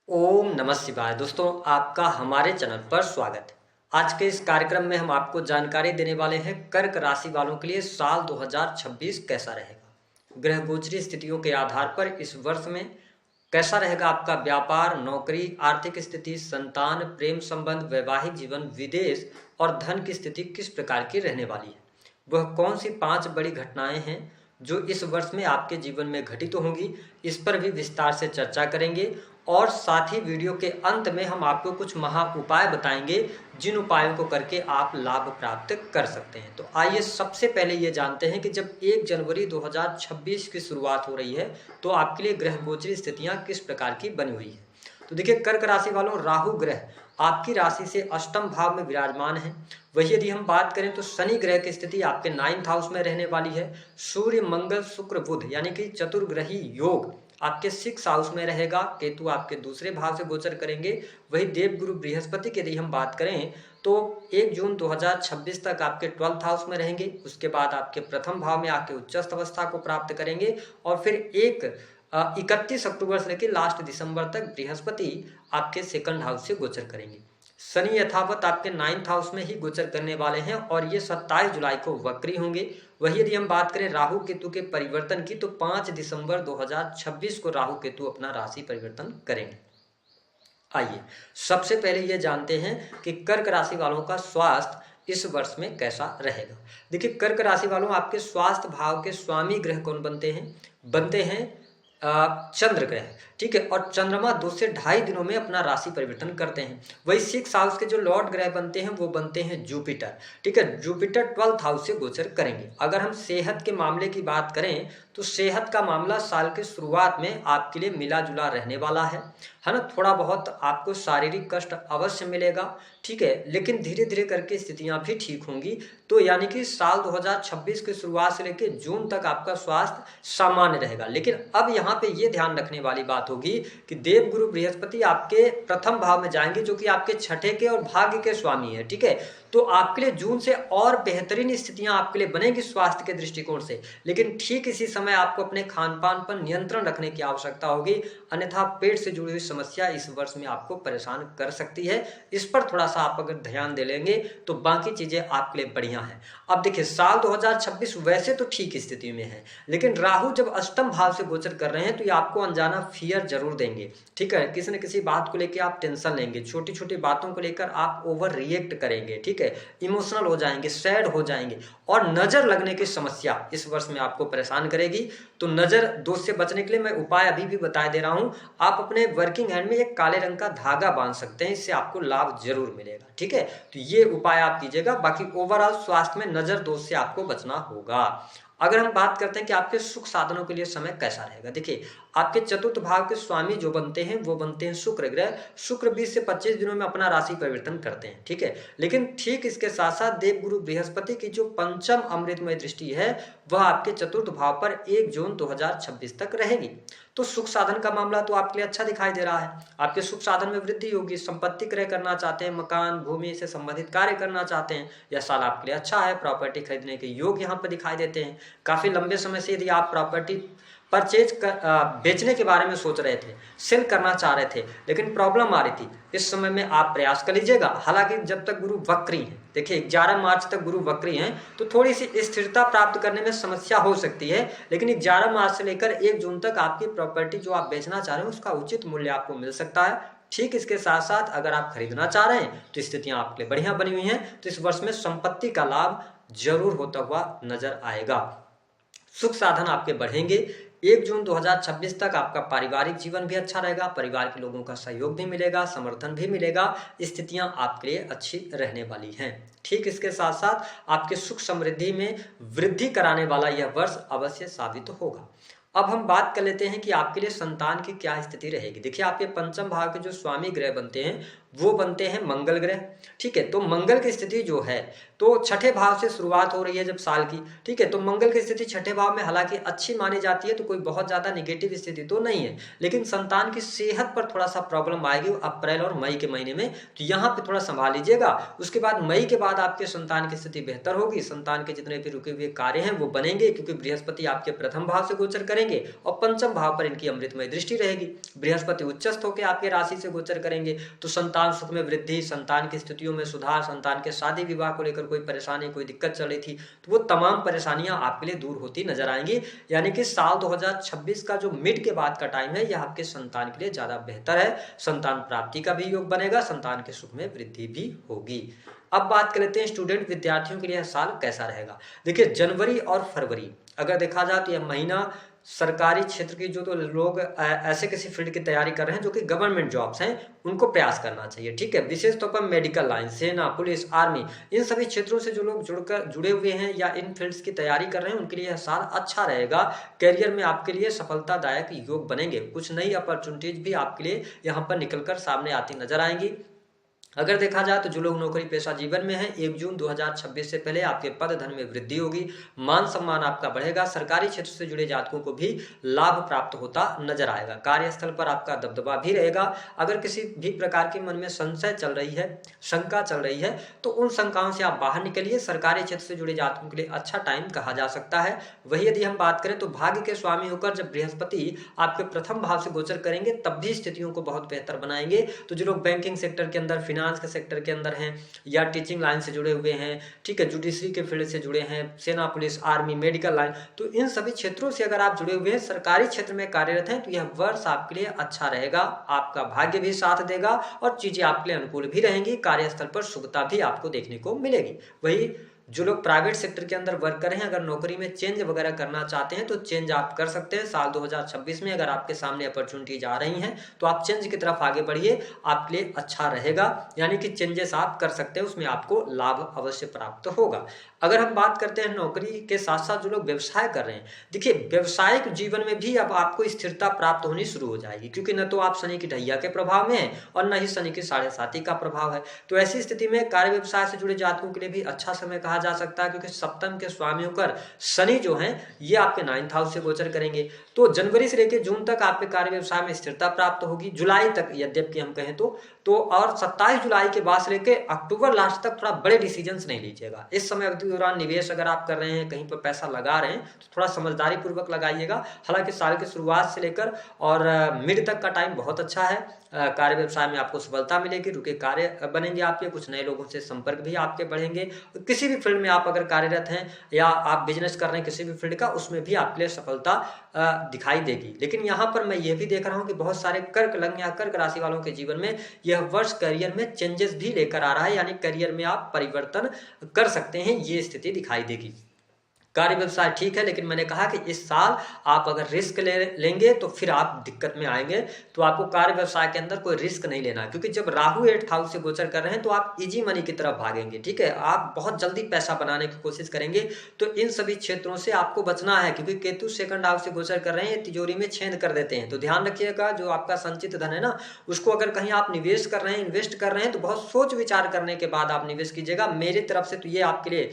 ओम नमः शिवाय। दोस्तों, आपका हमारे चैनल पर स्वागत है। आज के इस कार्यक्रम में हम आपको जानकारी देने वाले हैं कर्क राशि वालों के लिए साल 2026 कैसा रहेगा। ग्रह गोचरी स्थितियों के आधार पर इस वर्ष में कैसा रहेगा आपका व्यापार, नौकरी, आर्थिक स्थिति, संतान, प्रेम संबंध, वैवाहिक जीवन, विदेश और धन की स्थिति किस प्रकार की रहने वाली है। वह कौन सी 5 बड़ी घटनाएं हैं जो इस वर्ष में आपके जीवन में घटित होंगी, इस पर भी विस्तार से चर्चा करेंगे। और साथ ही वीडियो के अंत में हम आपको कुछ महा उपाय बताएंगे जिन उपायों को करके आप लाभ प्राप्त कर सकते हैं। तो आइए सबसे पहले ये जानते हैं कि जब 1 जनवरी 2026 की शुरुआत हो रही है तो आपके लिए ग्रह गोचरी स्थितियां किस प्रकार की बनी हुई है। तो देखिए, कर्क राशि वालों, राहु ग्रह आपकी राशि से अष्टम भाव में विराजमान है। वही यदि हम बात करें तो शनि ग्रह की स्थिति आपके 9th हाउस में रहने वाली है। सूर्य, मंगल, शुक्र, बुध यानी कि चतुर्ग्रही योग आपके 6 हाउस में रहेगा। केतु आपके दूसरे भाव से गोचर करेंगे। वही देवगुरु बृहस्पति की यदि हम बात करें तो 1 जून 2026 तक आपके 12th हाउस में रहेंगे। उसके बाद आपके प्रथम भाव में आके उच्चस्थ अवस्था को प्राप्त करेंगे और फिर 31 अक्टूबर से लेकर लास्ट दिसंबर तक बृहस्पति आपके 2nd हाउस से गोचर करेंगे। शनि यथावत आपके 9th हाउस में ही गोचर करने वाले हैं और ये 27 जुलाई को वक्री होंगे। वही यदि हम बात करें राहु केतु के परिवर्तन की तो 5 दिसंबर 2026 को राहु केतु अपना राशि परिवर्तन करेंगे। आइए सबसे पहले ये जानते हैं कि कर्क राशि वालों का स्वास्थ्य इस वर्ष में कैसा रहेगा। देखिए, कर्क राशि वालों, आपके स्वास्थ्य भाव के स्वामी ग्रह कौन बनते हैं चंद्र ग्रह। ठीक है, और चंद्रमा 2 से 2.5 दिनों में अपना राशि परिवर्तन करते हैं। वही 6 हाउस के जो लॉर्ड ग्रह बनते हैं वो बनते हैं जुपिटर। ठीक है, जुपिटर 12th हाउस से गोचर करेंगे। अगर हम सेहत के मामले की बात करें तो सेहत का मामला साल के शुरुआत में आपके लिए मिला जुला रहने वाला है ना। थोड़ा बहुत आपको शारीरिक कष्ट अवश्य मिलेगा, ठीक है, लेकिन धीरे धीरे करके स्थितियां भी ठीक होंगी। तो यानी कि साल 2026 की शुरुआत से लेकर जून तक आपका स्वास्थ्य सामान्य रहेगा। लेकिन अब यहाँ पे ये ध्यान रखने वाली बात होगी कि देवगुरु बृहस्पति आपके प्रथम भाव में जाएंगे जो कि आपके छठे के और भाग्य के स्वामी है। ठीक है, तो आपके लिए जून से और बेहतरीन स्थितियां आपके लिए बनेगी स्वास्थ्य के दृष्टिकोण से। लेकिन ठीक इसी समय आपको अपने खान पान पर नियंत्रण रखने की आवश्यकता होगी, अन्यथा पेट से जुड़ी हुई समस्या इस वर्ष में आपको परेशान कर सकती है। इस पर थोड़ा सा आप अगर ध्यान दे लेंगे तो बाकी चीजें आपके लिए बढ़िया हैं। अब देखिए, साल 2026 वैसे तो ठीक स्थिति में है, लेकिन राहु जब अष्टम भाव से गोचर कर रहे हैं तो ये आपको अनजाना फियर जरूर देंगे। ठीक है, किसी न किसी बात को लेकर आप टेंशन लेंगे, छोटी छोटी बातों को लेकर आप ओवर रिएक्ट करेंगे। ठीक है, इमोशनल हो जाएंगे, सैड हो जाएंगे और नजर लगने की समस्या इस वर्ष में आपको परेशान करेगी। तो नजर दोष से बचने के लिए मैं उपाय अभी भी बता दे रहा हूं। आप अपने वर्किंग हैंड में एक काले रंग का धागा बांध सकते हैं, इससे आपको लाभ जरूर मिलेगा। ठीक है, तो ये उपाय आप कीजिएगा। बाकी ओवरऑल स्वास्थ्य में नजर दोष से आपको बचना होगा। अगर हम बात करते हैं कि आपके सुख साधनों के लिए समय कैसा रहेगा, देखिए, आपके चतुर्थ भाव के स्वामी जो बनते हैं वो बनते हैं शुक्र ग्रह। शुक्र 20 से 25 दिनों में अपना राशि परिवर्तन करते हैं। ठीक है, लेकिन ठीक इसके साथ साथ देवगुरु बृहस्पति की जो पंचम अमृतमय दृष्टि है वह आपके चतुर्थ भाव पर 1 जून 2026 तक रहेगी। तो सुख साधन का मामला तो आपके लिए अच्छा दिखाई दे रहा है। आपके सुख साधन में वृद्धि होगी। संपत्ति क्रय करना चाहते हैं, मकान भूमि से संबंधित कार्य करना चाहते हैं, यह साल आपके लिए अच्छा है। प्रॉपर्टी खरीदने के योग यहाँ पर दिखाई देते हैं। काफी लंबे समय से यदि आप प्रॉपर्टी बेचने के बारे में सोच रहे थे, सेल करना चाह रहे थे, लेकिन प्रॉब्लम आ रही थी, इस समय में आप प्रयास कर लीजिएगा। हालांकि जब तक गुरु वक्री हैं, देखिए 11 मार्च तक गुरु वक्री हैं, तो थोड़ी सी स्थिरता प्राप्त करने में समस्या हो सकती है। लेकिन 11 मार्च से लेकर 1 जून तक आपकी प्रॉपर्टी जो आप बेचना चाह रहे हैं उसका उचित मूल्य आपको मिल सकता है। ठीक इसके साथ साथ अगर आप खरीदना चाह रहे हैं तो स्थितियां आपके लिए बढ़िया बनी हुई हैं। तो इस वर्ष में संपत्ति का लाभ जरूर होता हुआ नजर आएगा। सुख साधन आपके बढ़ेंगे। 1 जून 2026 तक आपका पारिवारिक जीवन भी अच्छा रहेगा। परिवार के लोगों का सहयोग भी मिलेगा, समर्थन भी मिलेगा। स्थितियां आपके लिए अच्छी रहने वाली हैं। ठीक इसके साथ साथ आपके सुख समृद्धि में वृद्धि कराने वाला यह वर्ष अवश्य साबित होगा। अब हम बात कर लेते हैं कि आपके लिए संतान की क्या स्थिति रहेगी। देखिए, आपके पंचम भाव के जो स्वामी ग्रह बनते हैं वो बनते हैं मंगल ग्रह। ठीक है, तो मंगल की स्थिति जो है तो छठे भाव से शुरुआत हो रही है जब साल की। ठीक है, तो मंगल की स्थिति छठे भाव में हालांकि अच्छी मानी जाती है, तो कोई बहुत ज्यादा निगेटिव स्थिति तो नहीं है, लेकिन संतान की सेहत पर थोड़ा सा प्रॉब्लम आएगी अप्रैल और मई के महीने में। तो यहाँ पे थोड़ा संभाल लीजिएगा। उसके बाद मई के बाद आपके संतान की स्थिति बेहतर होगी। संतान के जितने भी रुके हुए कार्य हैं वो बनेंगे, क्योंकि बृहस्पति आपके प्रथम भाव से गोचर करेंगे करेंगे और पंचम भाव पर इनकी अमृतमय दृष्टि रहेगी। बृहस्पति उच्चस्थ होकर आपके राशि से गोचर करेंगे तो संतान सुख में वृद्धि, संतान की स्थितियों में सुधार, संतान के शादी विवाह को लेकर कोई परेशानी, कोई दिक्कत चल रही थी तो वो तमाम परेशानियां आपके लिए दूर होती नजर आएंगी। यानी कि साल 2026 का जो मिड के बाद का टाइम है यह आपके संतान के लिए ज्यादा बेहतर है। संतान प्राप्ति का भी योग बनेगा, संतान के सुख में वृद्धि भी होगी। अब बात कर लेते हैं स्टूडेंट विद्यार्थियों के लिए यह साल कैसा रहेगा। देखिए, जनवरी और फरवरी अगर देखा जाए तो यह महीना सरकारी क्षेत्र की जो तो लोग ऐसे किसी फील्ड की तैयारी कर रहे हैं जो कि गवर्नमेंट जॉब्स हैं उनको प्रयास करना चाहिए। ठीक है, विशेष तौर पर मेडिकल लाइन, सेना, पुलिस, आर्मी, इन सभी क्षेत्रों से जो लोग जुड़े हुए हैं या इन फील्ड्स की तैयारी कर रहे हैं उनके लिए यह साल अच्छा रहेगा। करियर में आपके लिए सफलतादायक योग बनेंगे। कुछ नई अपॉर्चुनिटीज भी आपके लिए यहाँ पर निकलकर सामने आती नजर आएंगी। अगर देखा जाए तो जो लोग नौकरी पेशा जीवन में हैं 1 जून 2026 से पहले आपके पद धन में वृद्धि होगी, मान सम्मान आपका बढ़ेगा। सरकारी क्षेत्र से जुड़े जातकों को भी लाभ प्राप्त होता नजर आएगा। कार्यस्थल पर आपका दबदबा भी रहेगा। अगर किसी भी प्रकार के मन में संशय चल रही है, शंका चल रही है तो उन शंकाओं से आप बाहर निकलिए। सरकारी क्षेत्र से जुड़े जातकों के लिए अच्छा टाइम कहा जा सकता है। वही यदि हम बात करें तो भाग्य के स्वामी होकर जब बृहस्पति आपके प्रथम भाव से गोचर करेंगे तब भी स्थितियों को बहुत बेहतर बनाएंगे। तो जो लोग बैंकिंग सेक्टर के अंदर, फाइनेंस के सेक्टर के अंदर हैं या टीचिंग लाइन से जुड़े हुए हैं, ठीक है, जुडिशरी के फील्ड से जुड़े हैं, सेना, पुलिस, आर्मी, मेडिकल लाइन, तो इन सभी क्षेत्रों से अगर आप जुड़े हुए हैं, सरकारी क्षेत्र में कार्यरत हैं तो यह वर्ष आपके लिए अच्छा रहेगा। आपका भाग्य भी साथ देगा और चीजें आपके लिए अनुकूल भी रहेंगी। कार्यस्थल पर शुभता भी आपको देखने को मिलेगी। वही जो लोग प्राइवेट सेक्टर के अंदर वर्क कर रहे हैं, अगर नौकरी में चेंज वगैरह करना चाहते हैं तो चेंज आप कर सकते हैं। साल 2026 में अगर आपके सामने अपॉर्चुनिटीज आ रही हैं तो आप चेंज की तरफ आगे बढ़िए, आपके लिए अच्छा रहेगा। यानी कि चेंजेस आप कर सकते हैं, उसमें आपको लाभ अवश्य प्राप्त होगा। अगर हम बात करते हैं नौकरी के साथ साथ जो लोग व्यवसाय कर रहे हैं, देखिए व्यवसायिक जीवन में भी अब आपको स्थिरता प्राप्त होनी शुरू हो जाएगी, क्योंकि न तो आप शनि की ढैया के प्रभाव में हैं और न ही शनि की 7.5 का प्रभाव है। तो ऐसी स्थिति में कार्य व्यवसाय से जुड़े जातकों के लिए भी अच्छा समय कहा जा सकता है, क्योंकि सप्तम के स्वामी होकर शनि जो हैं ये आपके 9th हाउस से गोचर करेंगे। तो जनवरी से लेकर जून तक आपके कार्य व्यवसाय में स्थिरता प्राप्त होगी। जुलाई तक यद्यपि हम कहें तो और 27 जुलाई के बाद से लेकर अक्टूबर लास्ट तक थोड़ा बड़े डिसीजंस नहीं लीजिएगा। इस समय अवधि के दौरान निवेश अगर आप कर रहे हैं, कहीं पर पैसा लगा रहे हैं तो थोड़ा समझदारी पूर्वक लगाइएगा। हालांकि साल की शुरुआत से लेकर और मिड तक का टाइम बहुत अच्छा है। कार्य व्यवसाय में आपको सफलता मिलेगी, रुके कार्य बनेंगे आपके, कुछ नए लोगों से संपर्क भी आपके बढ़ेंगे। किसी भी फील्ड में आप अगर कार्यरत हैं या आप बिजनेस कर रहे हैं किसी भी फील्ड का, उसमें भी आपके लिए सफलता दिखाई देगी। लेकिन यहाँ पर मैं ये भी देख रहा हूँ कि बहुत सारे कर्क लग्न या कर्क राशि वालों के जीवन में यह वर्ष करियर में चेंजेस भी लेकर आ रहा है, यानी करियर में आप परिवर्तन कर सकते हैं, ये स्थिति दिखाई देगी। कार्य व्यवसाय ठीक है, लेकिन मैंने कहा कि इस साल आप अगर रिस्क लेंगे तो फिर आप दिक्कत में आएंगे। तो आपको कार्य व्यवसाय के अंदर कोई रिस्क नहीं लेना, क्योंकि जब राहु 8th हाउस से गोचर कर रहे हैं तो आप इजी मनी की तरफ भागेंगे। ठीक है, आप बहुत जल्दी पैसा बनाने की कोशिश करेंगे। तो इन सभी क्षेत्रों से आपको बचना है, क्योंकि केतु 2nd हाउस से गोचर कर रहे हैं, तिजोरी में छेद कर देते हैं। तो ध्यान रखिएगा, जो आपका संचित धन है ना, उसको अगर कहीं आप निवेश कर रहे हैं, इन्वेस्ट कर रहे हैं, तो बहुत सोच विचार करने के बाद आप निवेश कीजिएगा। मेरी तरफ से तो ये आपके लिए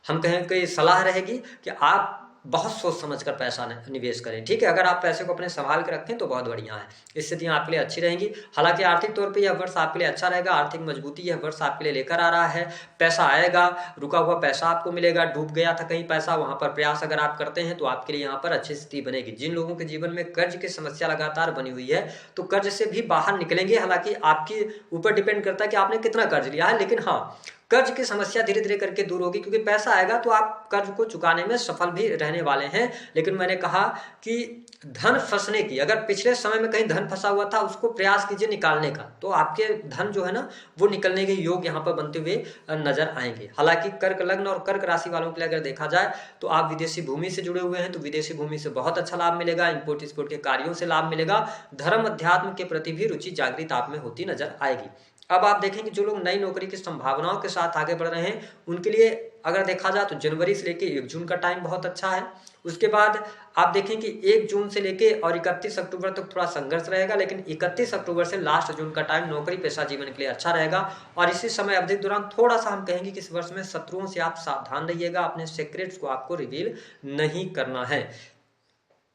हम कहें कि सलाह रहेगी कि आप बहुत सोच समझ कर पैसा निवेश करें। ठीक है, अगर आप पैसे को अपने संभाल के रखें तो बहुत बढ़िया है, स्थितियां आपके लिए अच्छी रहेंगी। हालांकि आर्थिक तौर पे यह वर्ष आपके लिए अच्छा रहेगा, आर्थिक मजबूती यह वर्ष आपके लिए लेकर आ रहा है। पैसा आएगा, रुका हुआ पैसा आपको मिलेगा, डूब गया था कहीं पैसा, वहां पर प्रयास अगर आप करते हैं तो आपके लिए यहाँ पर अच्छी स्थिति बनेगी। जिन लोगों के जीवन में कर्ज की समस्या लगातार बनी हुई है तो कर्ज से भी बाहर निकलेंगे। हालांकि आपके ऊपर डिपेंड करता है कि आपने कितना कर्ज लिया है, लेकिन हाँ, कर्ज की समस्या धीरे धीरे करके दूर होगी, क्योंकि पैसा आएगा तो आप कर्ज को चुकाने में सफल भी रहने वाले हैं। लेकिन मैंने कहा कि धन फंसने की, अगर पिछले समय में कहीं धन फंसा हुआ था उसको प्रयास कीजिए निकालने का, तो आपके धन जो है ना वो निकलने के योग यहाँ पर बनते हुए नजर आएंगे। हालांकि कर्क लग्न और कर्क राशि वालों के लिए अगर देखा जाए तो आप विदेशी भूमि से जुड़े हुए हैं तो विदेशी भूमि से बहुत अच्छा लाभ मिलेगा। इंपोर्ट एक्सपोर्ट के कार्यों से लाभ मिलेगा। धर्म अध्यात्म के प्रति भी रुचि जागृत आप में होती नजर आएगी। अब आप देखेंगे जो लोग नई नौकरी की संभावनाओं के साथ आगे बढ़ रहे हैं उनके लिए अगर देखा जाए तो जनवरी से लेके 1 जून का टाइम बहुत अच्छा है। उसके बाद आप देखें कि 1 जून से लेके और 31 अक्टूबर तक थोड़ा संघर्ष रहेगा, लेकिन 31 अक्टूबर से लास्ट जून का टाइम नौकरी पेशा जीवन के लिए अच्छा रहेगा। और इसी समय अवधि के दौरान थोड़ा सा हम कहेंगे कि इस वर्ष में शत्रुओं से आप सावधान रहिएगा, अपने सीक्रेट्स को आपको रिवील नहीं करना है।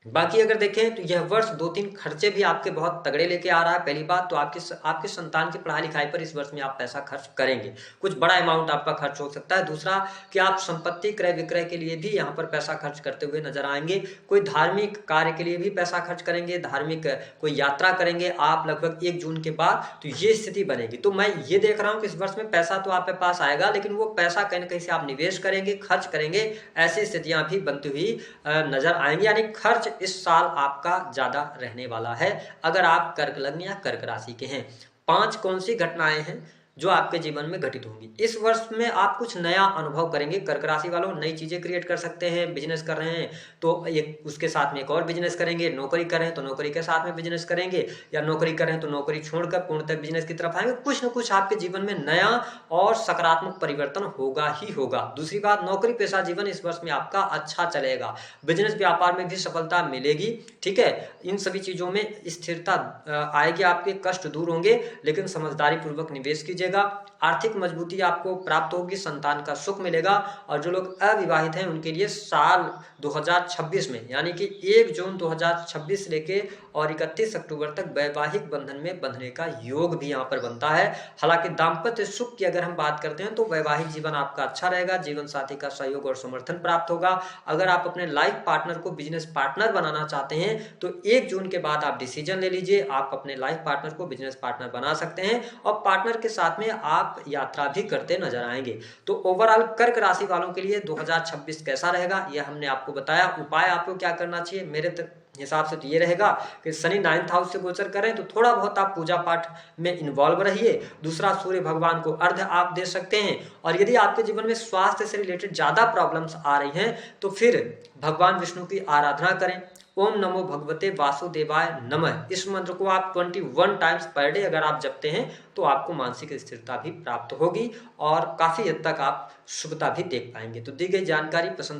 बाकी अगर देखें तो यह वर्ष 2-3 खर्चे भी आपके बहुत तगड़े लेके आ रहा है। पहली बात तो आपके संतान की पढ़ाई लिखाई पर इस वर्ष में आप पैसा खर्च करेंगे, कुछ बड़ा अमाउंट आपका खर्च हो सकता है। दूसरा कि आप संपत्ति क्रय विक्रय के लिए भी यहाँ पर पैसा खर्च करते हुए नजर आएंगे। कोई धार्मिक कार्य के लिए भी पैसा खर्च करेंगे, धार्मिक कोई यात्रा करेंगे आप लगभग 1 जून के बाद, तो ये स्थिति बनेगी। तो मैं ये देख रहा हूँ कि इस वर्ष में पैसा तो आपके पास आएगा, लेकिन वो पैसा कहीं ना कहीं से आप निवेश करेंगे, खर्च करेंगे, ऐसी स्थितियां भी बनती हुई नजर आएंगी। यानी खर्च इस साल आपका ज्यादा रहने वाला है अगर आप कर्क लग्न या कर्क राशि के हैं। 5 कौन सी घटनाएं हैं जो आपके जीवन में घटित होंगी इस वर्ष में? आप कुछ नया अनुभव करेंगे। कर्क राशि वालों नई चीजें क्रिएट कर सकते हैं। बिजनेस कर रहे हैं तो एक उसके साथ में एक और बिजनेस करेंगे, नौकरी कर रहे हैं तो नौकरी के साथ में बिजनेस करेंगे, या नौकरी कर रहे हैं तो नौकरी छोड़कर पूर्णतः बिजनेस की तरफ आएंगे। कुछ न कुछ आपके जीवन में नया और सकारात्मक परिवर्तन होगा ही होगा। दूसरी बात, नौकरी पेशा जीवन इस वर्ष में आपका अच्छा चलेगा, बिजनेस व्यापार में भी सफलता मिलेगी। ठीक है, इन सभी चीजों में स्थिरता आएगी, आपके कष्ट दूर होंगे, लेकिन समझदारी पूर्वक निवेश कीजिए। आर्थिक मजबूती आपको प्राप्त होगी, संतान का सुख मिलेगा। और जो लोग अविवाहित हैं उनके लिए साल 2026 में यानी कि 1 जून 2026 लेके और 31 अक्टूबर तक वैवाहिक बंधन में बंधने का योग भी यहाँ पर बनता है। हालांकि दाम्पत्य सुख की अगर हम बात करते हैं तो वैवाहिक जीवन आपका अच्छा रहेगा, जीवन साथी का सहयोग और समर्थन प्राप्त होगा। अगर आप अपने लाइफ पार्टनर को बिजनेस पार्टनर बनाना चाहते हैं तो 1 जून के बाद आप डिसीजन ले लीजिए, आप अपने लाइफ पार्टनर को बिजनेस पार्टनर बना सकते हैं और पार्टनर के साथ में आप यात्रा भी करते नजर आएंगे। तो ओवरऑल कर्क राशि वालों के लिए 2026 कैसा रहेगा यह हमने आपको बताया। उपाय आपको क्या करना चाहिए मेरे हिसाब से तो ये रहेगा कि शनि 9th हाउस से गोचर करें तो थोड़ा बहुत आप पूजा पाठ में इन्वॉल्व रहिए। दूसरा, सूर्य भगवान को अर्घ्य आप दे सकते हैं। और यदि आपके जीवन में स्वास्थ्य से रिलेटेड ज्यादा प्रॉब्लम्स आ रही हैं तो फिर भगवान विष्णु की आराधना करें। ओम नमो भगवते वासुदेवाय नमः इस मंत्र को आप 21 टाइम्स पर डे अगर आप जपते हैं तो आपको मानसिक स्थिरता भी प्राप्त होगी और काफी हद तक आप शुभता भी देख पाएंगे। तो दी गई जानकारी पसंद